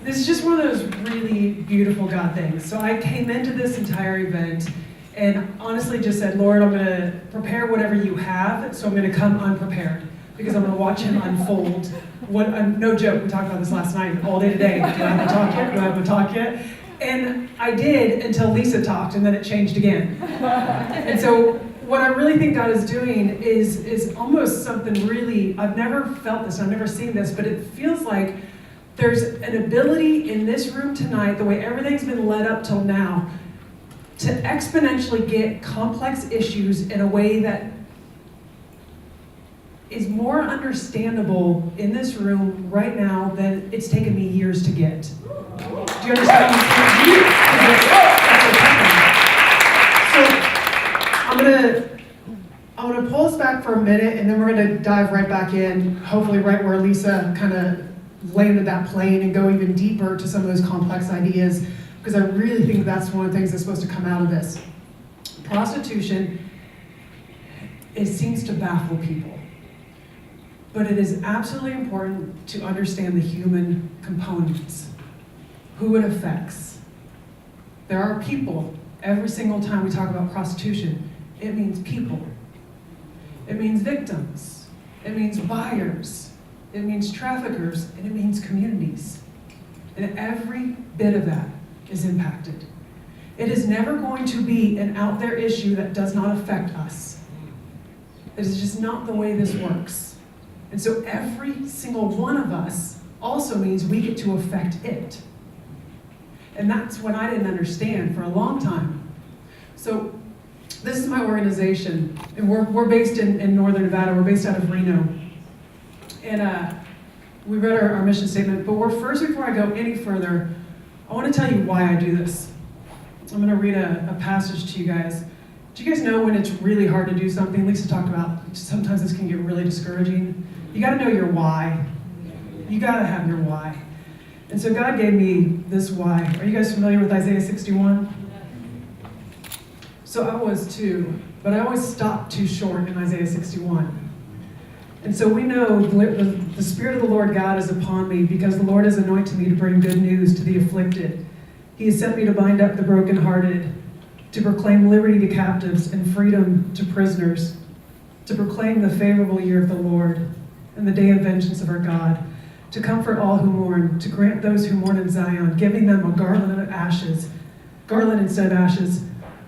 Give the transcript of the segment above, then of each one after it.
This is just one of those really beautiful God things. So I came into this entire event and honestly just said, Lord, I'm going to prepare whatever you have, so I'm going to come unprepared because I'm going to watch him unfold. No joke, we talked about this last night, all day today. Do I have to talk yet? Do I have to talk yet? And I did until Lisa talked, and then it changed again. And so what I really think God is doing is almost something really, I've never felt this, I've never seen this, but it feels like there's an ability in this room tonight, the way everything's been led up till now, to exponentially get complex issues in a way that is more understandable in this room right now than it's taken me years to get. Do you understand? So I'm gonna pull us back for a minute, and then we're gonna dive right back in, hopefully right where Lisa kind of landed that plane, and go even deeper to some of those complex ideas, because I really think that's one of the things that's supposed to come out of this. Prostitution, it seems to baffle people, but it is absolutely important to understand the human components, who it affects. There are people. Every single time we talk about prostitution, it means people. It means victims. It means buyers. It means traffickers, and it means communities. And every bit of that is impacted. It is never going to be an out there issue that does not affect us. It is just not the way this works. And so every single one of us also means we get to affect it. And that's what I didn't understand for a long time. So this is my organization, and we're based in Northern Nevada. We're based out of Reno. And we read our mission statement, but before I go any further, I want to tell you why I do this. I'm going to read a passage to you guys. Do you guys know when it's really hard to do something? Lisa talked about sometimes this can get really discouraging. You got to know your why. You got to have your why. And so God gave me this why. Are you guys familiar with Isaiah 61? So I was too, but I always stopped too short in Isaiah 61. And so we know the Spirit of the Lord God is upon me, because the Lord has anointed me to bring good news to the afflicted. He has sent me to bind up the brokenhearted, to proclaim liberty to captives and freedom to prisoners, to proclaim the favorable year of the Lord and the day of vengeance of our God, to comfort all who mourn, to grant those who mourn in Zion, giving them a garland instead of ashes,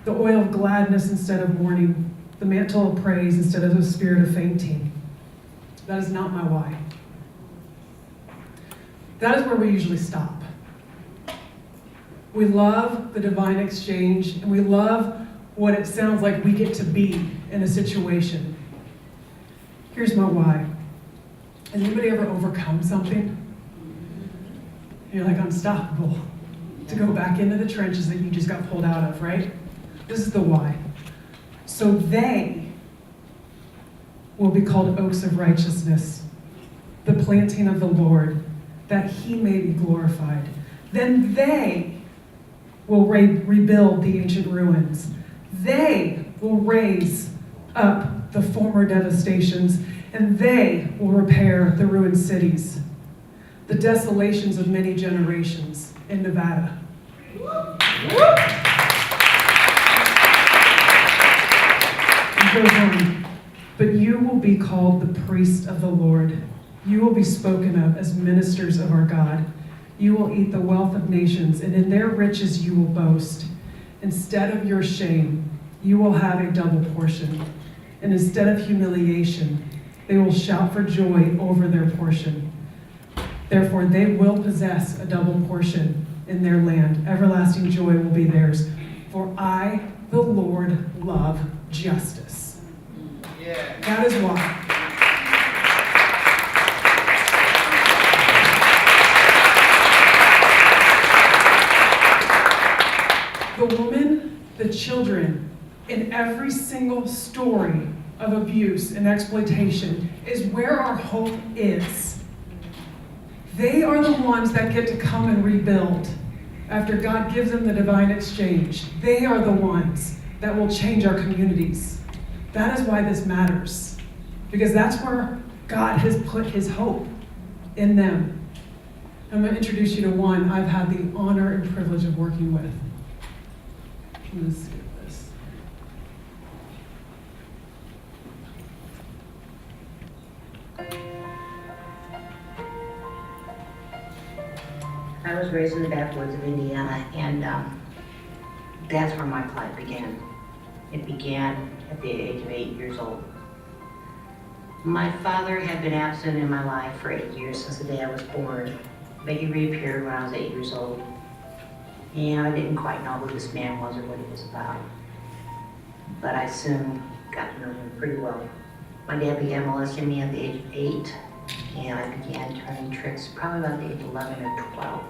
the oil of gladness instead of mourning, the mantle of praise instead of the spirit of fainting. That is not my why. That is where we usually stop. We love the divine exchange, and we love what it sounds like we get to be in a situation. Here's my why. Has anybody ever overcome something? You're like unstoppable to go back into the trenches that you just got pulled out of, right? This is the why. So they will be called oaks of righteousness, the planting of the Lord, that he may be glorified. Then they will rebuild the ancient ruins. They will raise up the former devastations, and they will repair the ruined cities, the desolations of many generations in Nevada. It goes on. But you will be called the priest of the Lord. You will be spoken of as ministers of our God. You will eat the wealth of nations, and in their riches you will boast. Instead of your shame, you will have a double portion. And instead of humiliation, they will shout for joy over their portion. Therefore, they will possess a double portion in their land. Everlasting joy will be theirs. For I, the Lord, love justice. Yeah. That is why. The woman, the children, in every single story of abuse and exploitation is where our hope is. They are the ones that get to come and rebuild after God gives them the divine exchange. They are the ones that will change our communities. That is why this matters, because that's where God has put his hope in them. I'm going to introduce you to one I've had the honor and privilege of working with. Let's skip this. I was raised in the backwoods of Indiana, and that's where my plight began. It began at the age of 8 years old. My father had been absent in my life for 8 years, since the day I was born, but he reappeared when I was 8 years old. And I didn't quite know who this man was or what he was about, but I soon got to know him pretty well. My dad began molesting me at the age of 8, and I began turning tricks probably about the age of 11 or 12.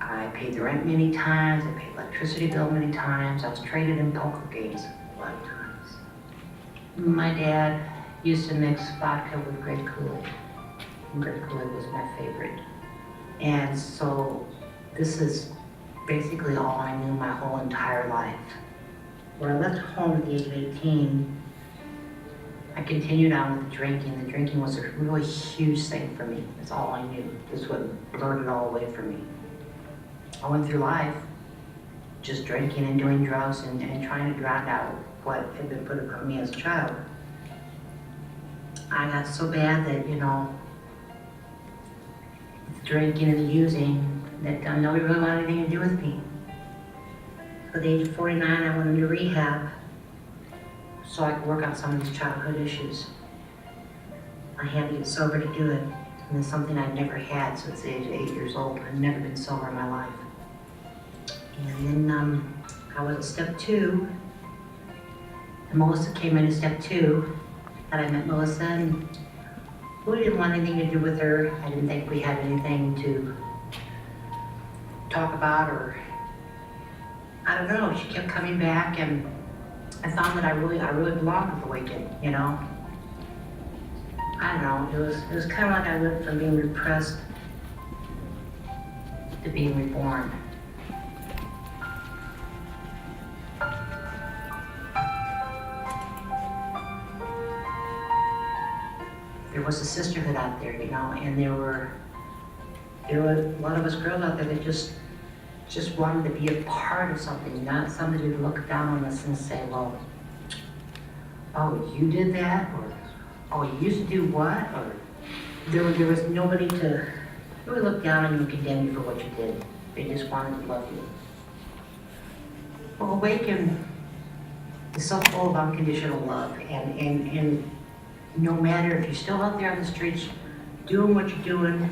I paid the rent many times, I paid electricity bill many times, I was traded in poker games a lot of times. My dad used to mix vodka with grape Kool-Aid, and grape Kool-Aid was my favorite. And so this is basically all I knew my whole entire life. When I left home at the age of 18, I continued on with drinking. The drinking was a really huge thing for me. That's all I knew. This would blurt it all away from me. I went through life just drinking and doing drugs and trying to drown out what had been put upon me as a child. I got so bad that, drinking and the using, that nobody really wanted anything to do with me. At the age of 49, I went into rehab so I could work on some of these childhood issues. I had to get sober to do it, and it's something I'd never had since the age of 8 years old. I'd never been sober in my life. And then I was at step 2, and Melissa came into step 2, and I met Melissa, and we didn't want anything to do with her. I didn't think we had anything to talk about, or I don't know. She kept coming back, and I found that I really belonged with Awaken. I don't know. It was kind of like I went from being repressed to being reborn. There was a sisterhood out there, and there were a lot of us girls out there that just wanted to be a part of something, not somebody to look down on us and say, well, oh, you did that, or oh, you used to do what, or there was nobody to really look down on you and condemn you for what you did. They just wanted to love you. Well, Awaken is so full of unconditional love, and no matter if you're still out there on the streets doing what you're doing,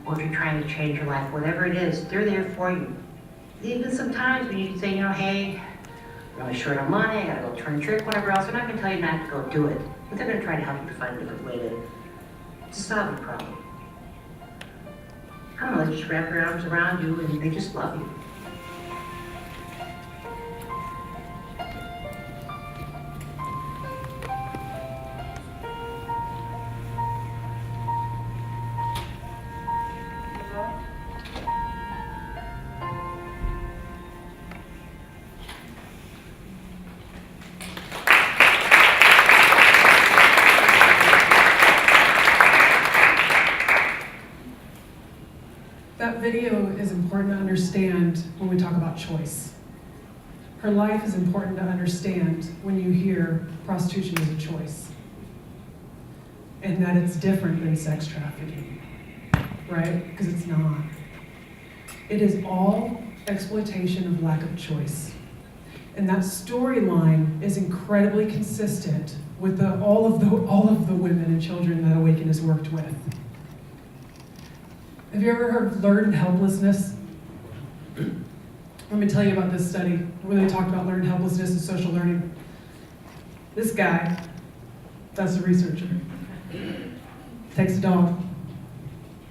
or if you're trying to change your life, whatever it is, they're there for you. Even sometimes when you say, hey, I'm really short on money, I gotta go turn a trick, whatever else, they're not gonna tell you not to go do it, but they're gonna try to help you to find a different way to solve your problem. I don't know, they just wrap their arms around you and they just love you. That video is important to understand when we talk about choice. Her life is important to understand when you hear prostitution is a choice. And that it's different than sex trafficking, right? Because it's not. It is all exploitation of lack of choice. And that storyline is incredibly consistent with all of the women and children that Awaken has worked with. Have you ever heard of learned helplessness? Let me tell you about this study where they talked about learned helplessness and social learning. This guy, that's the researcher, takes a dog,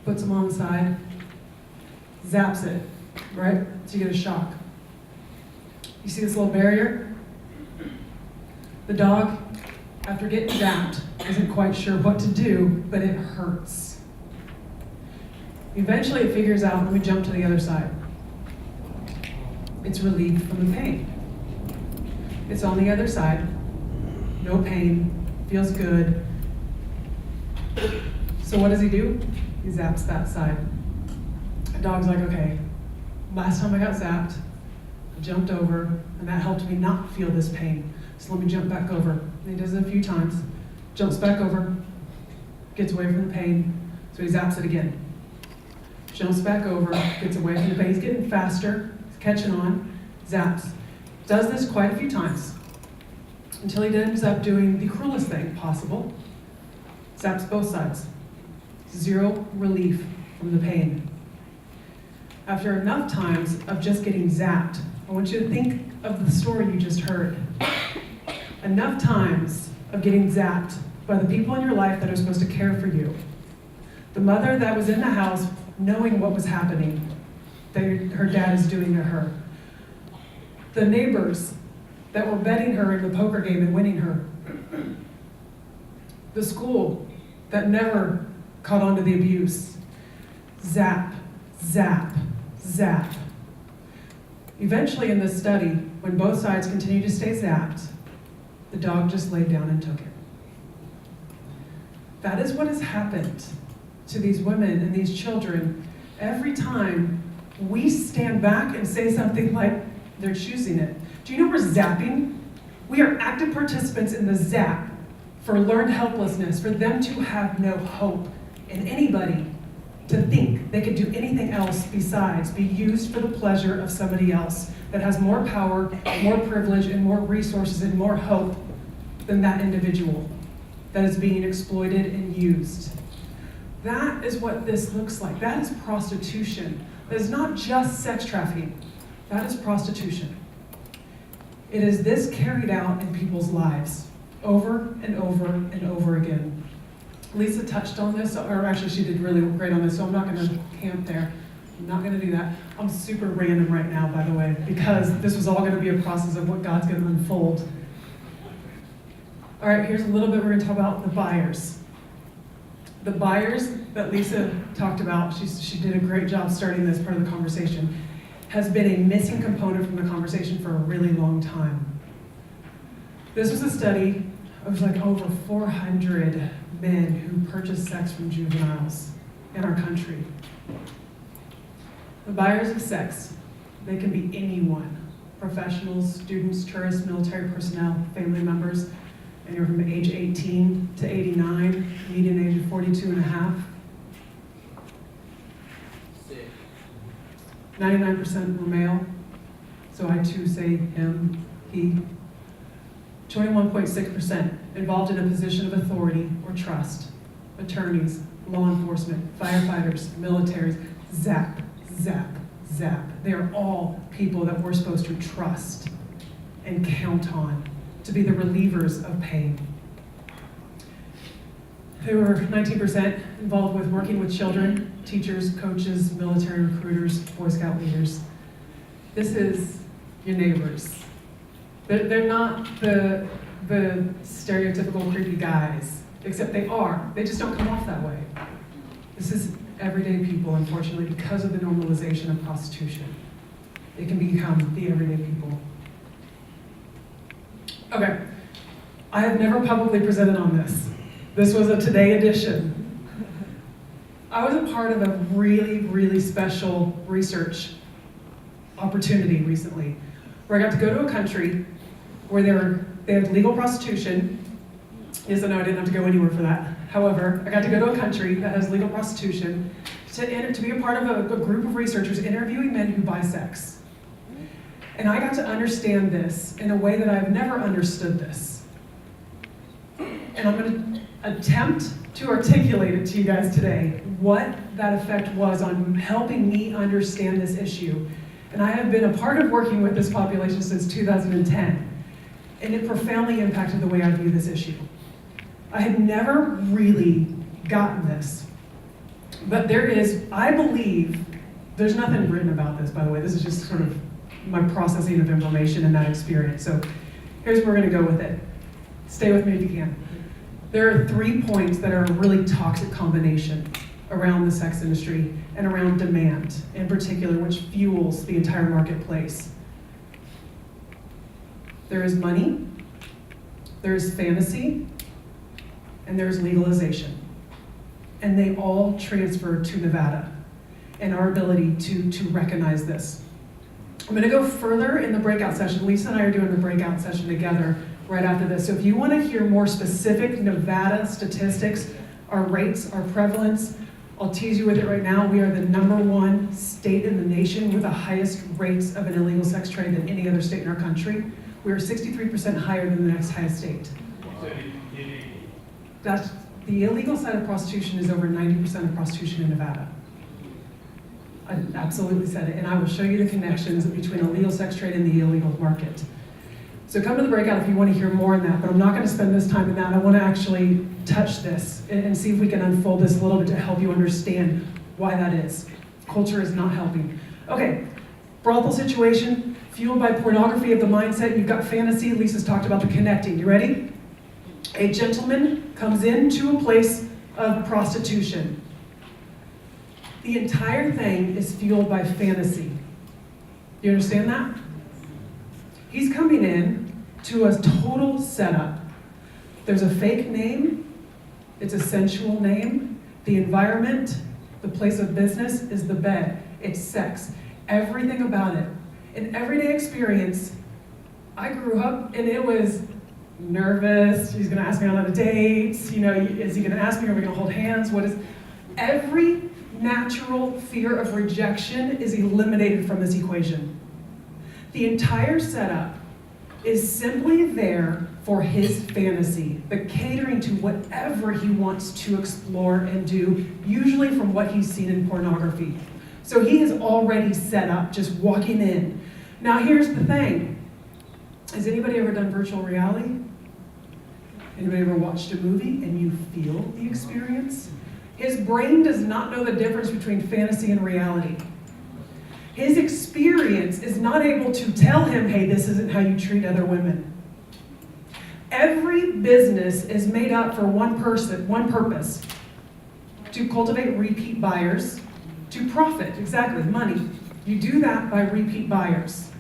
puts him on the side, zaps it, right? So you get a shock. You see this little barrier? The dog, after getting zapped, isn't quite sure what to do, but it hurts. Eventually it figures out, let me jump to the other side. It's relieved from the pain. It's on the other side, no pain, feels good. So what does he do? He zaps that side. The dog's like, okay, last time I got zapped, I jumped over, and that helped me not feel this pain. So let me jump back over. And he does it a few times, jumps back over, gets away from the pain, so he zaps it again. Jumps back over, gets away from the pain. He's getting faster, he's catching on, zaps. Does this quite a few times until he ends up doing the cruelest thing possible. Zaps both sides. Zero relief from the pain. After enough times of just getting zapped, I want you to think of the story you just heard. Enough times of getting zapped by the people in your life that are supposed to care for you. The mother that was in the house knowing what was happening, that her dad is doing to her. The neighbors that were betting her in the poker game and winning her. The school that never caught on to the abuse. Zap, zap, zap. Eventually in this study, when both sides continued to stay zapped, the dog just laid down and took it. That is what has happened to these women and these children every time we stand back and say something like, they're choosing it. Do you know we're zapping? We are active participants in the zap for learned helplessness, for them to have no hope in anybody to think they could do anything else besides be used for the pleasure of somebody else that has more power, more privilege, and more resources and more hope than that individual that is being exploited and used. That is what this looks like. That is prostitution. That is not just sex trafficking. That is prostitution. It is this carried out in people's lives over and over and over again. Lisa touched on this, or actually she did really great on this, so I'm not going to camp there. I'm not going to do that. I'm super random right now, by the way, because this was all going to be a process of what God's going to unfold. All right, here's a little bit we're going to talk about the buyers. The buyers that Lisa talked about, she did a great job starting this part of the conversation, has been a missing component from the conversation for a really long time. This was a study of like over 400 men who purchased sex from juveniles in our country. The buyers of sex, they can be anyone, professionals, students, tourists, military personnel, family members, and you're from age 18 to 89, median age of 42 and a half. 99% were male, so I too say him, he. 21.6% involved in a position of authority or trust. Attorneys, law enforcement, firefighters, militaries, zap, zap, zap. They are all people that we're supposed to trust and count on to be the relievers of pain. There were 19% involved with working with children, teachers, coaches, military recruiters, Boy Scout leaders. This is your neighbors. They're not the stereotypical creepy guys, except they are. They just don't come off that way. This is everyday people, unfortunately, because of the normalization of prostitution. It can become the everyday people. Okay, I have never publicly presented on this. This was a Today edition. I was a part of a really, really special research opportunity recently, where I got to go to a country where they had legal prostitution. Yes, I know I didn't have to go anywhere for that. However, I got to go to a country that has legal prostitution to be a part of a group of researchers interviewing men who buy sex. And I got to understand this in a way that I've never understood this. And I'm going to attempt to articulate it to you guys today, what that effect was on helping me understand this issue. And I have been a part of working with this population since 2010, and it profoundly impacted the way I view this issue. I had never really gotten this, but there is, I believe, there's nothing written about this, by the way. This is just sort of my processing of information and that experience. So here's where we're going to go with it. Stay with me if you can. There are 3 points that are a really toxic combination around the sex industry and around demand in particular, which fuels the entire marketplace. There is money, there is fantasy, and there is legalization. and they all transferred to Nevada, and our ability to recognize this. I'm gonna go further in the breakout session. Lisa and I are doing the breakout session together right after this. So if you wanna hear more specific Nevada statistics, our rates, our prevalence, I'll tease you with it right now. We are the #1 state in the nation with the highest rates of an illegal sex trade than any other state in our country. We are 63% higher than the next highest state. That's, the illegal side of prostitution is over 90% of prostitution in Nevada. I absolutely said it, and I will show you the connections between illegal sex trade and the illegal market. So come to the breakout if you want to hear more on that, but I'm not going to spend this time in that. I want to actually touch this and see if we can unfold this a little bit to help you understand why that is. Culture is not helping. Okay, brothel situation, fueled by pornography of the mindset. You've got fantasy. Lisa's talked about the connecting. You ready? A gentleman comes into a place of prostitution. The entire thing is fueled by fantasy. You understand that? He's coming in to a total setup. There's a fake name. It's a sensual name. The environment, the place of business is the bed. It's sex. Everything about it. An everyday experience. I grew up and it was nervous. He's gonna ask me on a date. You know, is he gonna ask me? Are we gonna hold hands? What is? Every natural fear of rejection is eliminated from this equation. The entire setup is simply there for his fantasy, the catering to whatever he wants to explore and do, usually from what he's seen in pornography. So he is already set up, just walking in. Now here's the thing. Has anybody ever done virtual reality? Anybody ever watched a movie and you feel the experience? His brain does not know the difference between fantasy and reality. His experience is not able to tell him, hey, this isn't how you treat other women. Every business is made up for one purpose, to cultivate repeat buyers, to profit, exactly, money. You do that by repeat buyers.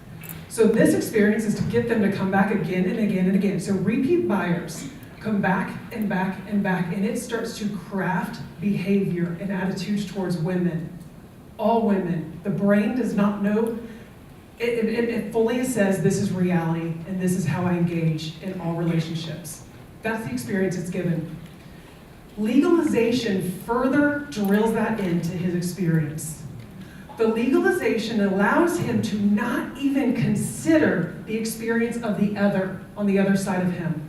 So this experience is to get them to come back again and again and again. So repeat buyers come back and back and back, and it starts to craft behavior and attitudes towards women. All women. The brain does not know. It fully says this is reality and this is how I engage in all relationships. That's the experience it's given. Legalization further drills that into his experience. The legalization allows him to not even consider the experience of the other on the other side of him.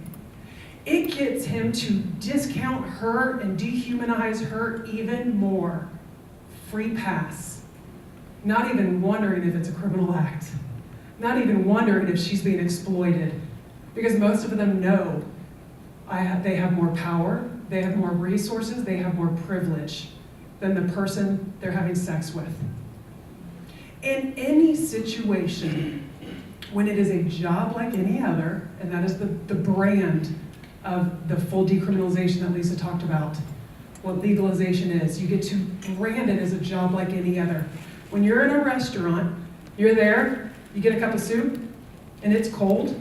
It gets him to discount her and dehumanize her even more. Free pass. Not even wondering if it's a criminal act. Not even wondering if she's being exploited. Because most of them know they have more power, they have more resources, they have more privilege than the person they're having sex with. In any situation, when it is a job like any other, and that is the brand of the full decriminalization that Lisa talked about, what legalization is. You get to brand it as a job like any other. When you're in a restaurant, you're there, you get a cup of soup, and it's cold.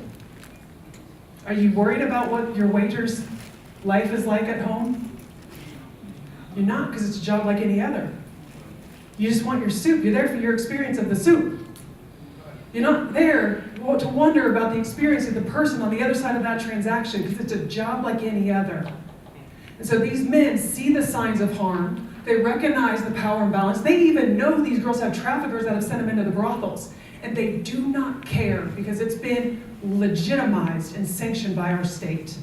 Are you worried about what your waiter's life is like at home? You're not, because it's a job like any other. You just want your soup. You're there for your experience of the soup. You're not there to wonder about the experience of the person on the other side of that transaction, because it's a job like any other. And so these men see the signs of harm. They recognize the power imbalance. They even know these girls have traffickers that have sent them into the brothels. And they do not care because it's been legitimized and sanctioned by our state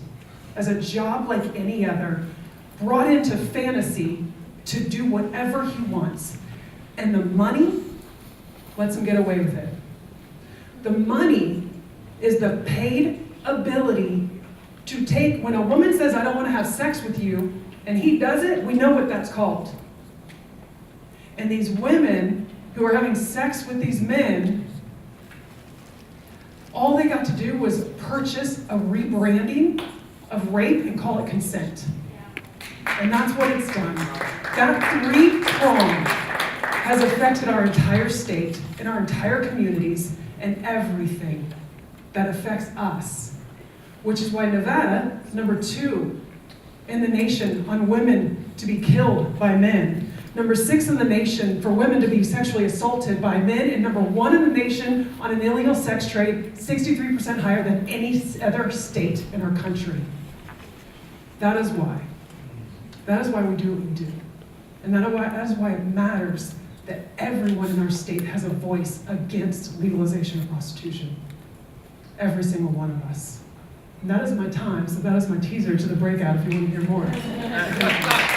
as a job like any other, brought into fantasy to do whatever he wants. And the money lets him get away with it. The money is the paid ability to take, when a woman says, I don't want to have sex with you, and he does it, we know what that's called. And these women who are having sex with these men, all they got to do was purchase a rebranding of rape and call it consent. And that's what it's done. That three-prong has affected our entire state and our entire communities and everything that affects us. Which is why Nevada is #2 in the nation on women to be killed by men. Number 6 in the nation for women to be sexually assaulted by men, and number 1 in the nation on an illegal sex trade, 63% higher than any other state in our country. That is why. That is why we do what we do. And that is why it matters that everyone in our state has a voice against legalization of prostitution. Every single one of us. And that is my time, so that is my teaser to the breakout if you want to hear more.